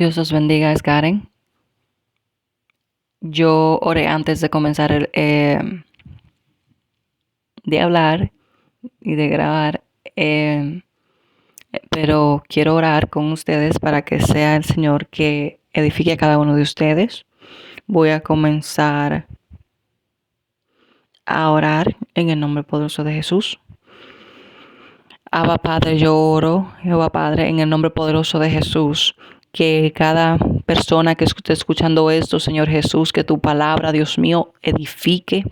Dios os bendiga, es Karen. Yo oré antes de comenzar de hablar y de grabar, pero quiero orar con ustedes para que sea el Señor que edifique a cada uno de ustedes. Voy a comenzar a orar en el nombre poderoso de Jesús. Abba Padre, yo oro, Jehová Padre, en el nombre poderoso de Jesús, que cada persona que esté escuchando esto, Señor Jesús, que tu palabra, Dios mío, edifique,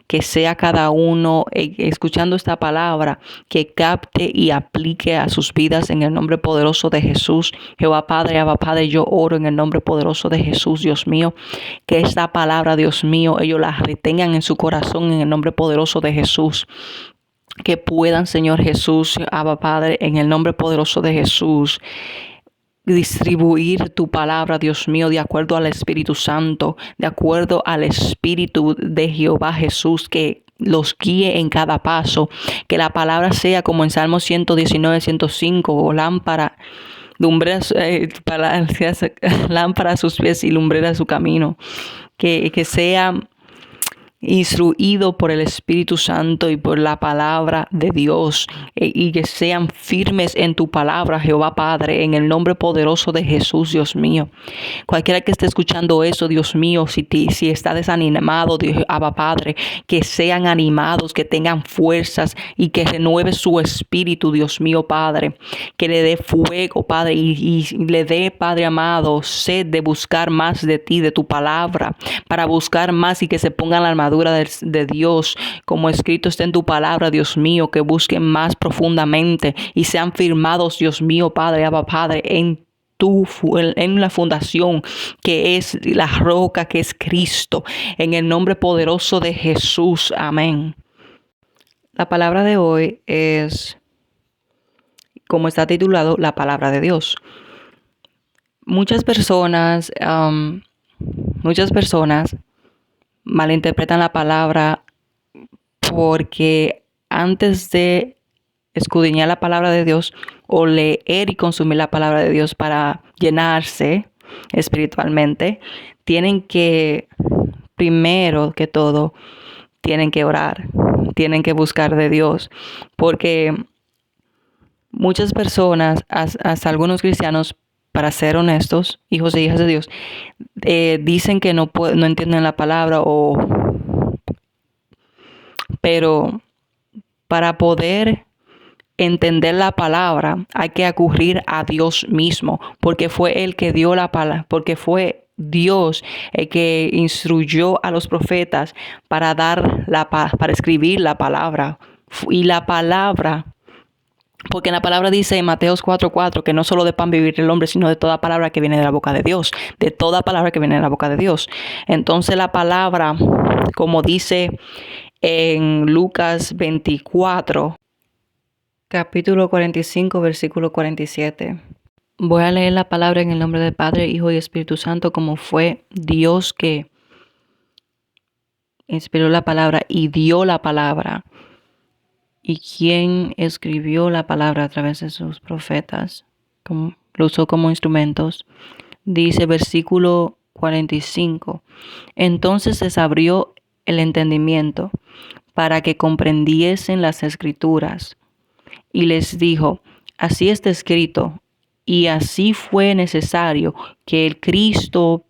que sea cada uno escuchando esta palabra, que capte y aplique a sus vidas en el nombre poderoso de Jesús. Jehová Padre, Abba Padre, yo oro en el nombre poderoso de Jesús, Dios mío, que esta palabra, Dios mío, ellos la retengan en su corazón en el nombre poderoso de Jesús. Que puedan, Señor Jesús, Abba Padre, en el nombre poderoso de Jesús, distribuir tu palabra, Dios mío, de acuerdo al Espíritu Santo, de acuerdo al Espíritu de Jehová Jesús, que los guíe en cada paso, que la palabra sea como en Salmo 119, 105, o lámpara, lámpara a sus pies y lumbrera a su camino, que sea instruido por el Espíritu Santo y por la palabra de Dios, y que sean firmes en tu palabra, Jehová Padre, en el nombre poderoso de Jesús, Dios mío. Cualquiera que esté escuchando eso, Dios mío, si está desanimado, Dios, Abba Padre, que sean animados, que tengan fuerzas y que renueve su espíritu, Dios mío, Padre, que le dé fuego, Padre, y le dé, Padre amado, sed de buscar más de ti, de tu palabra, para buscar más y que se pongan la armadura de Dios, como escrito está en tu palabra, Dios mío, que busquen más profundamente y sean firmados, Dios mío, Padre, Abba Padre, en la fundación que es la roca, que es Cristo, en el nombre poderoso de Jesús. Amén. La palabra de hoy es, como está titulado, la palabra de Dios. Muchas personas malinterpretan la palabra porque antes de escudriñar la palabra de Dios o leer y consumir la palabra de Dios para llenarse espiritualmente, tienen que, primero que todo, tienen que orar, tienen que buscar de Dios, porque muchas personas, hasta algunos cristianos, para ser honestos, hijos e hijas de Dios, dicen que no entienden la palabra, pero para poder entender la palabra hay que acudir a Dios mismo, porque fue Él que dio la palabra, porque fue Dios el que instruyó a los profetas para para escribir la palabra. Y la palabra, porque en la palabra dice en Mateo 4:4 que no solo de pan vivir el hombre, sino de toda palabra que viene de la boca de Dios, de toda palabra que viene de la boca de Dios. Entonces la palabra, como dice en Lucas 24, capítulo 45, versículo 47. Voy a leer la palabra en el nombre del Padre, Hijo y Espíritu Santo, como fue Dios que inspiró la palabra y dio la palabra, y quien escribió la palabra a través de sus profetas, lo usó como instrumentos. Dice versículo 45, entonces les abrió el entendimiento para que comprendiesen las Escrituras, y les dijo, así está escrito, y así fue necesario que el Cristo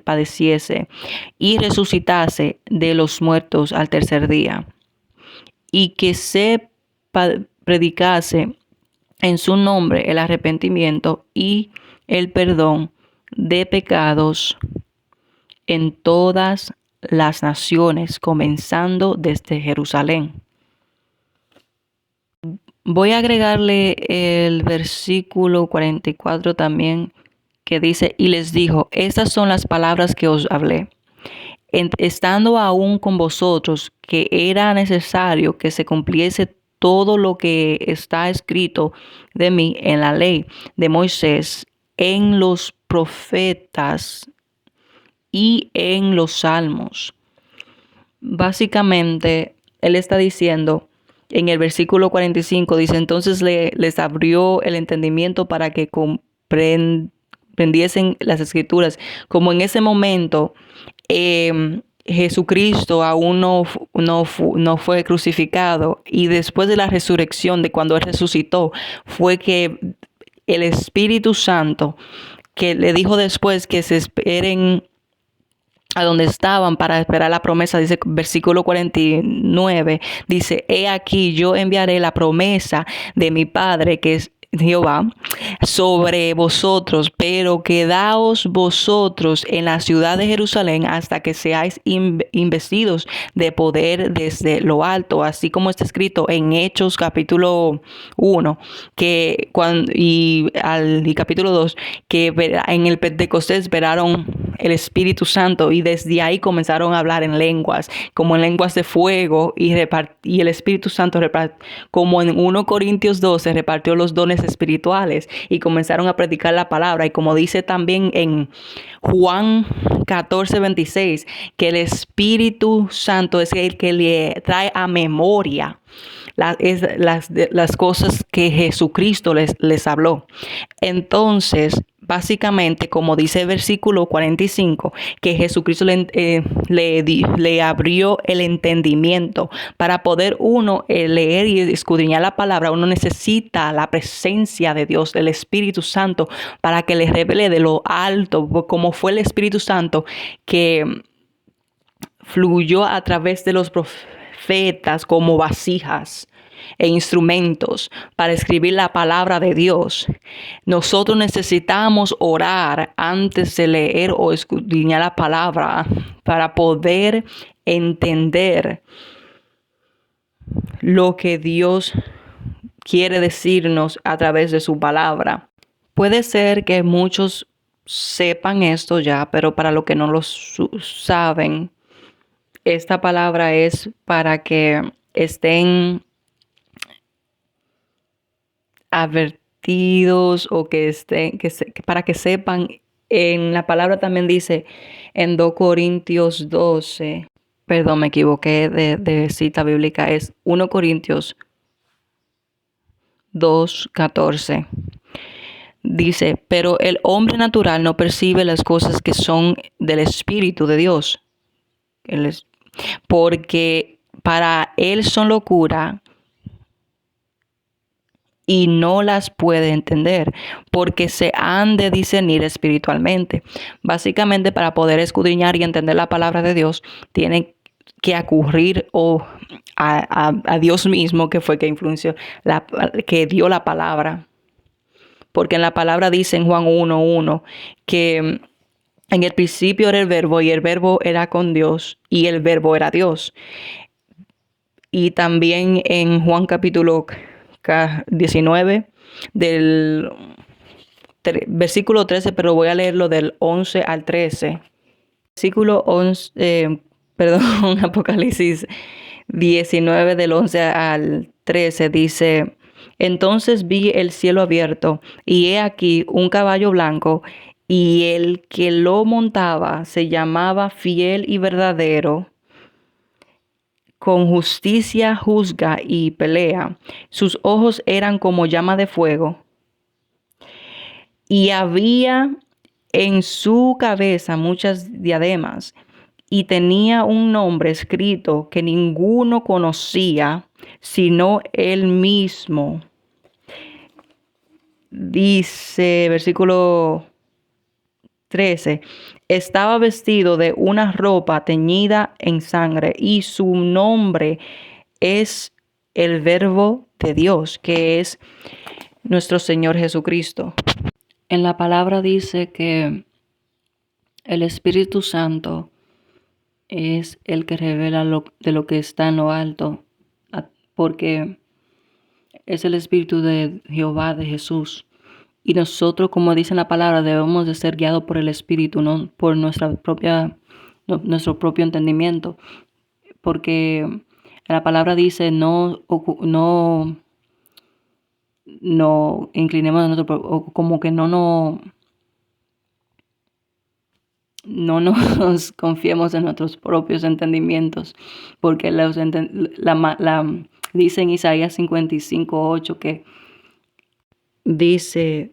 padeciese y resucitase de los muertos al tercer día, y que se predicase en su nombre el arrepentimiento y el perdón de pecados en todas las naciones, comenzando desde Jerusalén. Voy a agregarle el versículo 44 también, que dice, y les dijo, estas son las palabras que os hablé, estando aún con vosotros, que era necesario que se cumpliese todo lo que está escrito de mí en la ley de Moisés, en los profetas y en los salmos. Básicamente, él está diciendo en el versículo 45 dice, entonces les abrió el entendimiento para que comprendiesen las escrituras. Como en ese momento Jesucristo aún no fue crucificado, y después de la resurrección, de cuando Él resucitó, fue que el Espíritu Santo, que le dijo después que se esperen a donde estaban para esperar la promesa, dice versículo 49, dice, he aquí yo enviaré la promesa de mi Padre, que es Jehová, sobre vosotros, pero quedaos vosotros en la ciudad de Jerusalén hasta que seáis investidos de poder desde lo alto, así como está escrito en Hechos capítulo 1 y capítulo 2, que en el Pentecostés esperaron el Espíritu Santo, y desde ahí comenzaron a hablar en lenguas, como en lenguas de fuego, y el Espíritu Santo como en 1 Corintios 12 repartió los dones espirituales y comenzaron a predicar la palabra. Y como dice también en Juan 14:26, que el Espíritu Santo es el que le trae a memoria las cosas que Jesucristo les habló. Entonces, básicamente, como dice el versículo 45, que Jesucristo le abrió el entendimiento. Para poder uno leer y escudriñar la palabra, uno necesita la presencia de Dios, del Espíritu Santo, para que le revele de lo alto, como fue el Espíritu Santo que fluyó a través de los profetas como vasijas e instrumentos para escribir la palabra de Dios. Nosotros necesitamos orar antes de leer o escudriñar la palabra para poder entender lo que Dios quiere decirnos a través de su palabra. Puede ser que muchos sepan esto ya, pero para los que no lo saben, esta palabra es para que estén advertidos, o para que sepan. En la palabra también dice en 2 Corintios 12, perdón, me equivoqué de cita bíblica, es 1 Corintios 2:14. Dice, pero el hombre natural no percibe las cosas que son del Espíritu de Dios, porque para él son locura y no las puede entender, porque se han de discernir espiritualmente. Básicamente, para poder escudriñar y entender la palabra de Dios, tienen que acudir a Dios mismo, que fue que influenció, que dio la palabra. Porque en la palabra dice en Juan 1:1 que en el principio era el verbo, y el verbo era con Dios, y el verbo era Dios. Y también en Juan capítulo 19, del versículo 13, pero voy a leerlo del 11 al 13. Versículo 11, Apocalipsis 19 del 11 al 13 dice, entonces vi el cielo abierto, y he aquí un caballo blanco, y el que lo montaba se llamaba Fiel y Verdadero, con justicia juzga y pelea. Sus ojos eran como llama de fuego, y había en su cabeza muchas diademas, y tenía un nombre escrito que ninguno conocía sino él mismo. Dice, versículo 13, estaba vestido de una ropa teñida en sangre, y su nombre es el Verbo de Dios, que es nuestro Señor Jesucristo. En la palabra dice que el Espíritu Santo es el que revela de lo que está en lo alto, porque es el Espíritu de Jehová, de Jesús. Y nosotros, como dice la palabra, debemos de ser guiados por el Espíritu, no por nuestro propio entendimiento. Porque la palabra dice, no inclinemos a nosotros, como que no nos confiemos en nuestros propios entendimientos, porque la Dice en Isaías 55:8 que dice,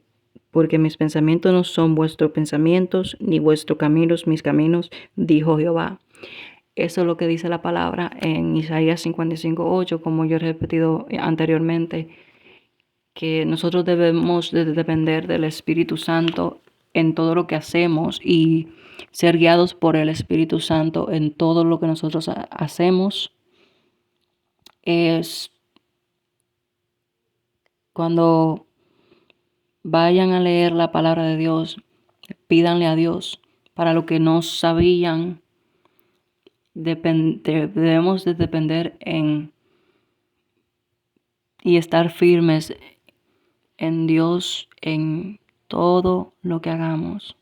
porque mis pensamientos no son vuestros pensamientos, ni vuestros caminos mis caminos, dijo Jehová. Eso es lo que dice la palabra en Isaías 55:8, como yo he repetido anteriormente, que nosotros debemos de depender del Espíritu Santo en todo lo que hacemos y ser guiados por el Espíritu Santo en todo lo que nosotros hacemos. Es cuando vayan a leer la palabra de Dios, pídanle a Dios para lo que no sabían. Debemos de depender y estar firmes en Dios en todo lo que hagamos.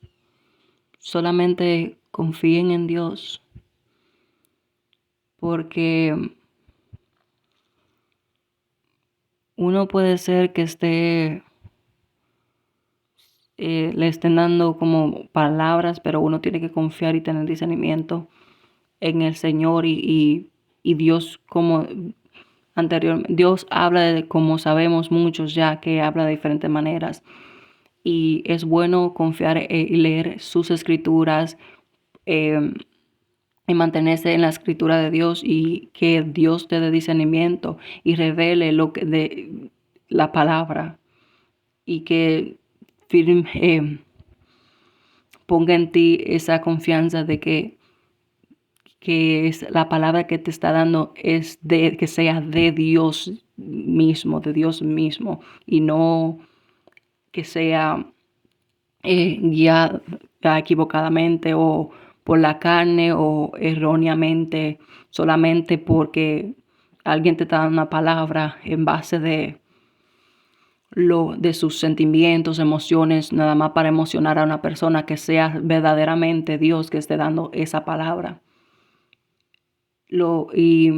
Solamente confíen en Dios, porque uno puede ser que le estén dando como palabras, pero uno tiene que confiar y tener discernimiento en el Señor y Dios, como anteriormente. Dios habla de, como sabemos muchos ya, que habla de diferentes maneras. Y es bueno confiar y leer sus escrituras y mantenerse en la escritura de Dios y que Dios te dé discernimiento y revele lo que de la palabra y que ponga en ti esa confianza de que es la palabra que te está dando es que sea de Dios mismo, y no que sea guiada equivocadamente o por la carne o erróneamente, solamente porque alguien te está dando una palabra en base de sus sentimientos, emociones, nada más para emocionar a una persona, que sea verdaderamente Dios que esté dando esa palabra. Y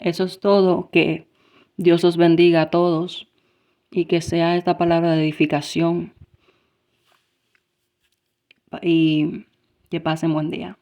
eso es todo. Que Dios los bendiga a todos y que sea esta palabra de edificación y que pasen buen día.